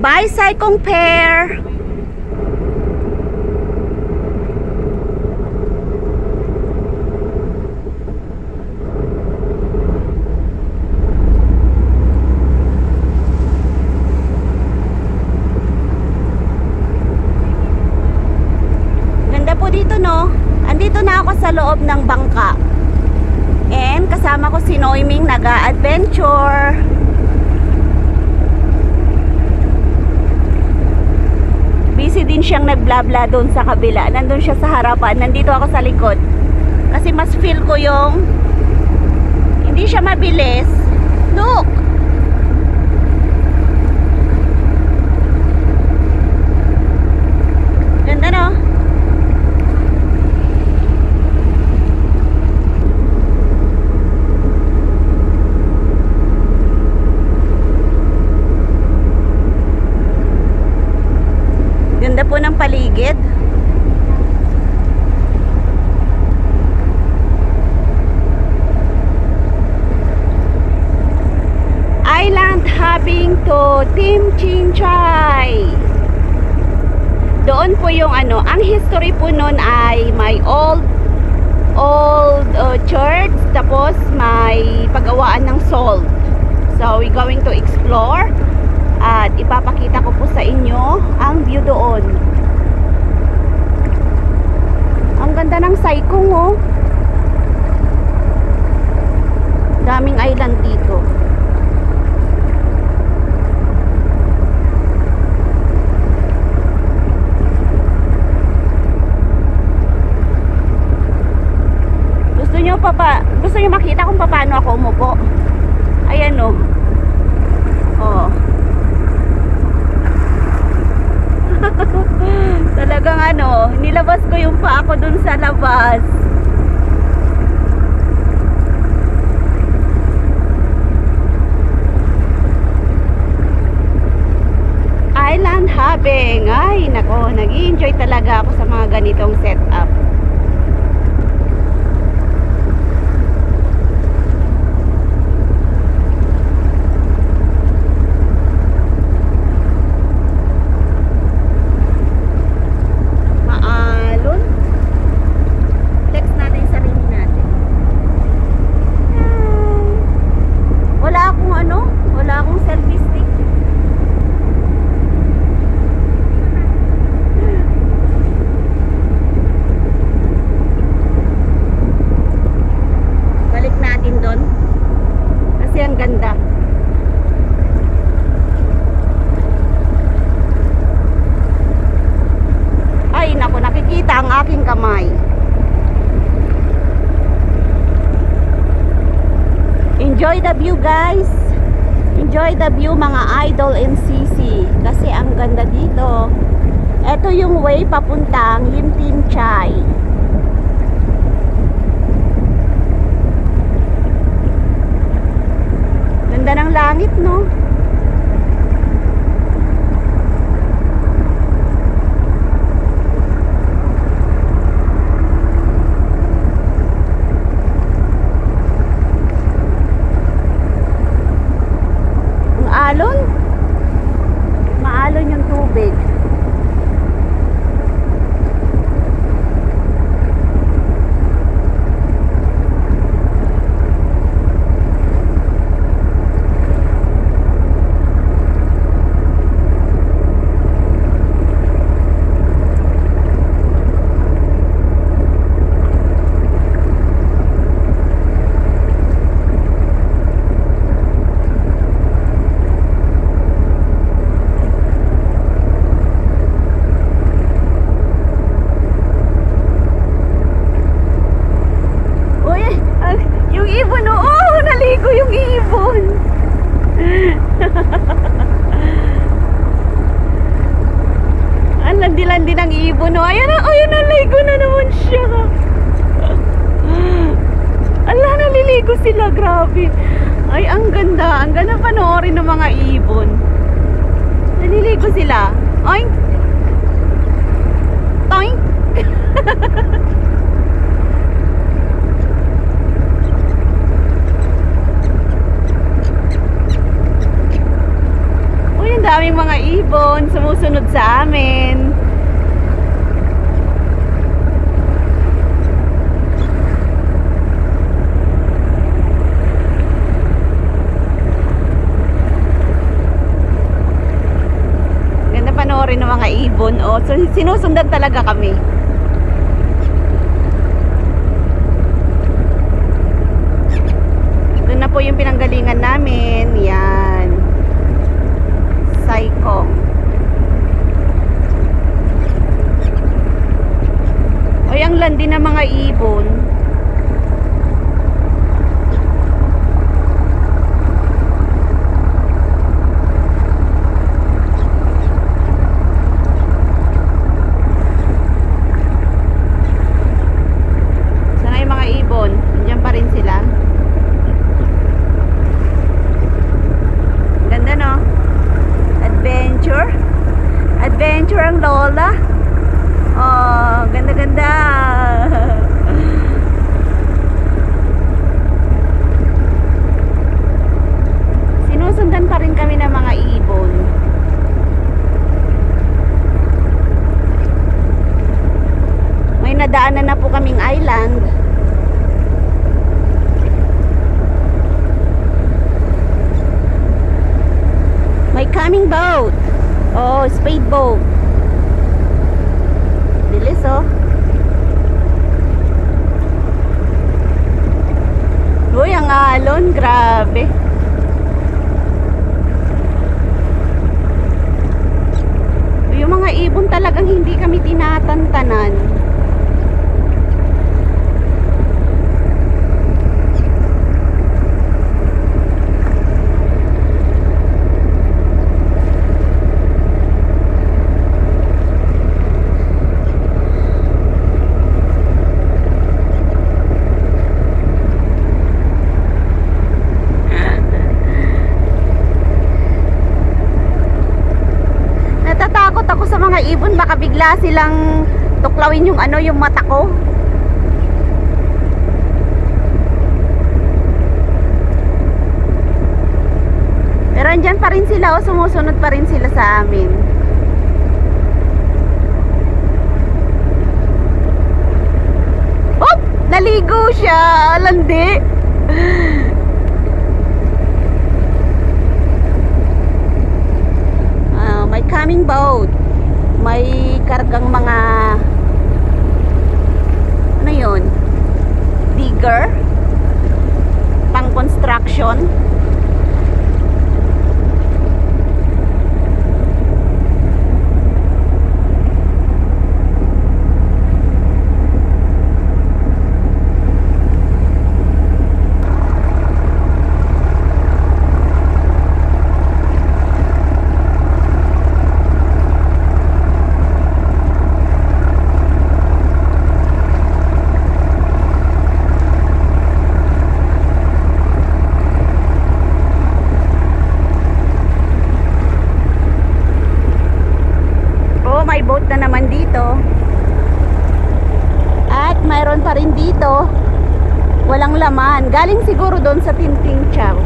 Bicycle pair. Ganda po dito, no? Andito na ako sa loob ng bangka. And kasama ko si Noyming, nag-a-adventure. Busy din siyang nagblabla doon sa kabila. Nandun siya sa harapan. Nandito ako sa likod. Kasi mas feel ko yung hindi siya mabilis. Look! Ganda, no? Ganda po ng paligid. Island hopping to Team Chinchay. Doon po yung ano, ang history po nun ay may old church, tapos may paggawaan ng salt. So we're going to explore. At ipapakita ko po sa inyo ang view doon. Ang ganda ng Saikong, oh. Daming island dito. Gusto nyo makita kung paano ako umupo? Ayan, oh. Oh. Talagang ano, nilabas ko yung paa ko dun sa labas. Island hopping. Ay, nako, nag-i-enjoy talaga ako sa mga ganitong setup. Kamay. Enjoy the view, guys. Enjoy the view, mga idol MCC. Kasi ang ganda dito. Ito yung way papuntang Yimtinchay. Ganda ng langit, no? Maalon yung tubig. Ang landi-landi ng ibon, no? Ayan na, ayun, naligo na naman siya. Ala, naliligo sila, grabe. Ay, ang ganda panoorin ng mga ibon. Naliligo sila. Oink! Toink! daming mga ibon sumusunod sa amin. Ganda panoorin ng mga ibon. Oh, so sinusundan talaga kami. Doon na po yung pinanggalingan namin. Yan. Psycho. O yung landi ng mga ibon. Sana yung mga ibon, nandiyan pa rin sila. Ganda, no? Adventure. Adventure ang lola. Oh, ganda-ganda. Sinusundan pa rin kami ng mga ibon. May nadaanan na po kaming island. May coming boat. Oh, speed boat. Bilis, oh. Uy, ang alon. Grabe. Yung mga ibon talagang hindi kami tinatantanan. Ibon, baka bigla silang tuklawin yung ano, yung mata ko. Pero andyan pa rin sila, o sumusunod pa rin sila sa amin. Oh! Naligo siya! Landi! May coming boat. May kargang mga ano yun, digger, pang construction. May boat na naman dito. At mayroon pa rin dito walang laman. Galing siguro doon sa Tinting Chow.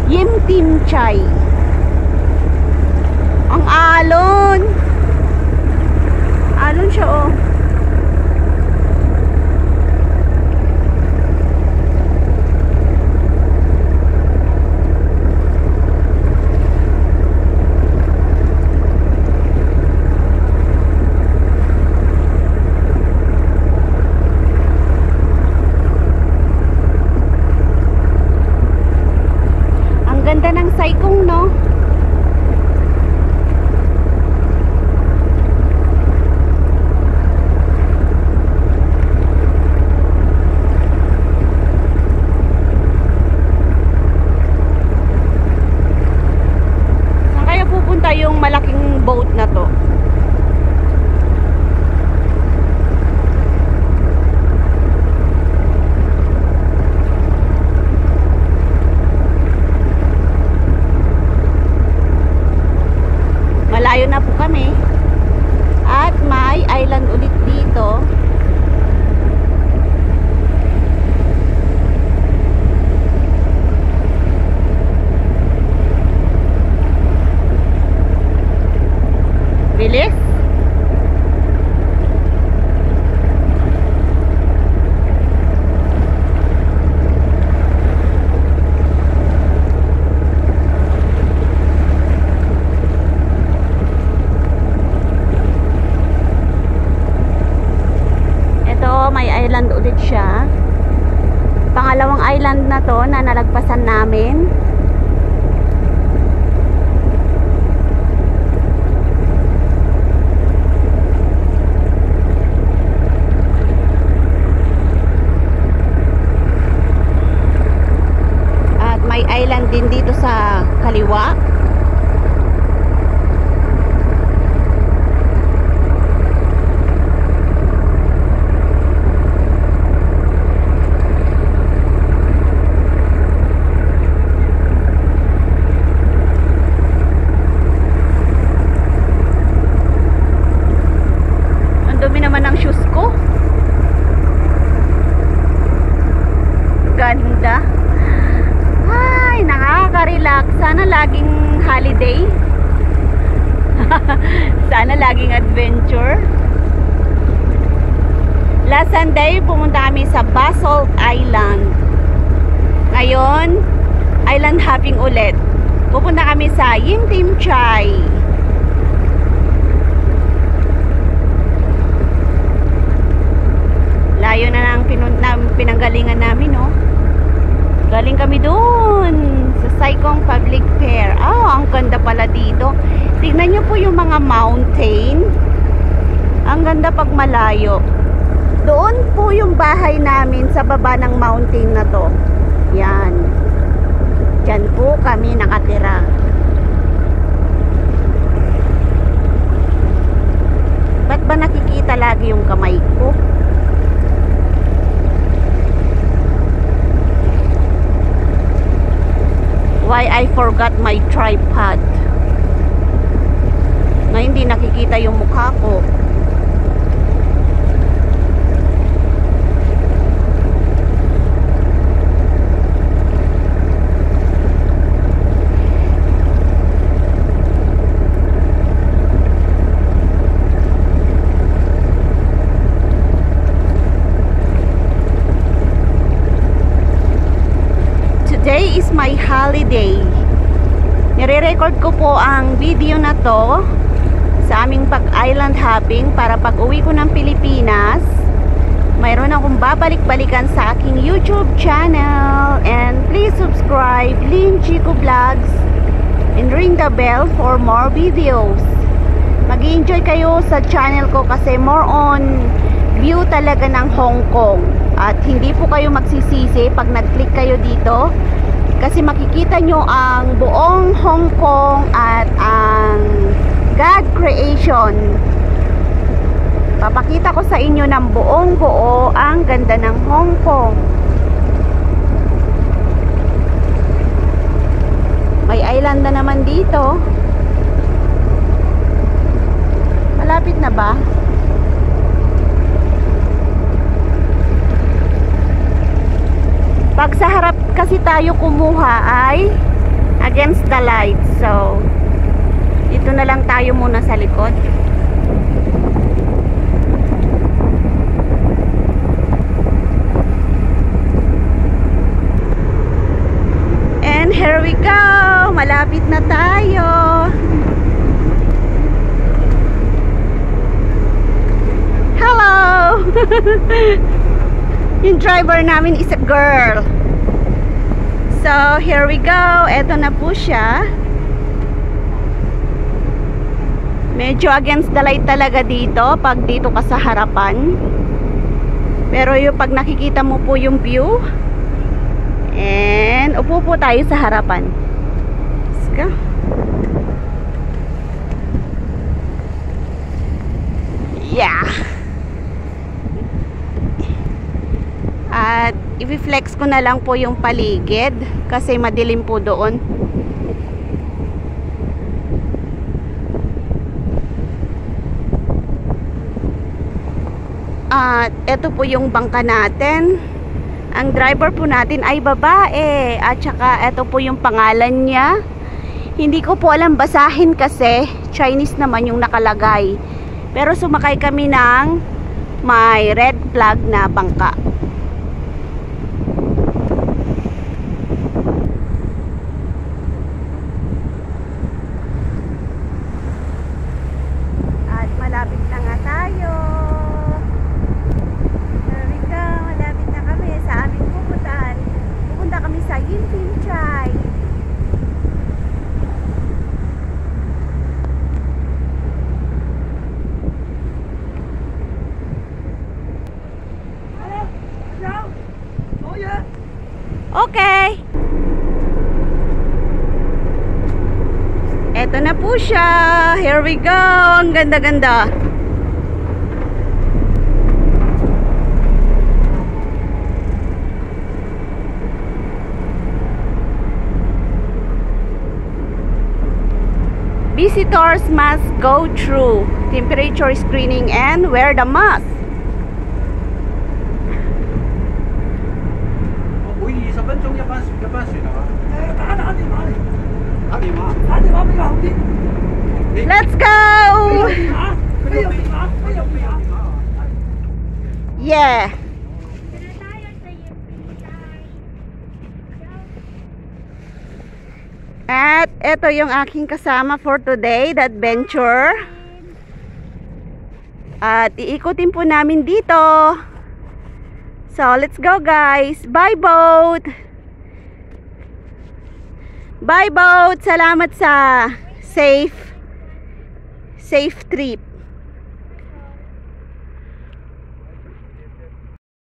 Yim Tim Chai. Ang alon. Alon siya, oh. Ganda ng Saikong, no? island na to na nalagpasan namin. At may island din dito sa kaliwa. Ganda. Ay, nakaka-relax. Sana laging holiday. Sana laging adventure. Last Sunday, pumunta kami sa Basalt Island. Ngayon, island hopping ulit. Pupunta kami sa Yim Tim Chai. Layo na ng pinanggalingan namin, no? Galing kami doon sa Saikong Public Fair. Ang ganda pala dito. Tignan nyo po yung mga mountain. Ang ganda pag malayo. Doon po yung bahay namin sa baba ng mountain na to. Yan. Diyan po kami nakatira. Ba't ba nakikita lagi yung kamay ko? Why I forgot my tripod. Na hindi nakikita yung mukha ko. Today is my holiday. Nire-record ko po ang video na to sa aming pag-island hopping para pag uwi ko ng Pilipinas, mayroon akong babalik-balikan sa aking YouTube channel. And please subscribe, Lynn Chico Vlogs, and ring the bell for more videos. Mag-enjoy kayo sa channel ko kasi more on view talaga ng Hong Kong. At hindi po kayo magsisisi pag nag-click kayo dito. Kasi makikita nyo ang buong Hong Kong at ang God creation. Papakita ko sa inyo ng buong buo ang ganda ng Hong Kong. May island na naman dito. Malapit na ba? Pag sa harap kasi tayo kumuha ay against the light. So, dito na lang tayo muna sa likod. And here we go. Malapit na tayo. Hello! Yung driver namin is a girl. So, here we go. Eto na po siya. Medyo against the light talaga dito pag dito ka sa harapan. Pero yung pag nakikita mo po yung view. And upo po tayo sa harapan. Let's go. Yeah. At i-flex ko na lang po yung paligid kasi madilim po doon. At ito po yung bangka natin. Ang driver po natin ay babae. At saka ito po yung pangalan niya. Hindi ko po alam basahin kasi Chinese naman yung nakalagay. Pero sumakay kami ng may red flag na bangka. Okay. Eto na po siya. Here we go. Ang ganda-ganda. Visitors must go through temperature screening and wear the mask. Let's go! Yeah. At ito yung aking kasama for today, the adventure. At iikutin po namin dito. So, let's go guys. Bye boat. Bye boat. Salamat sa safe trip.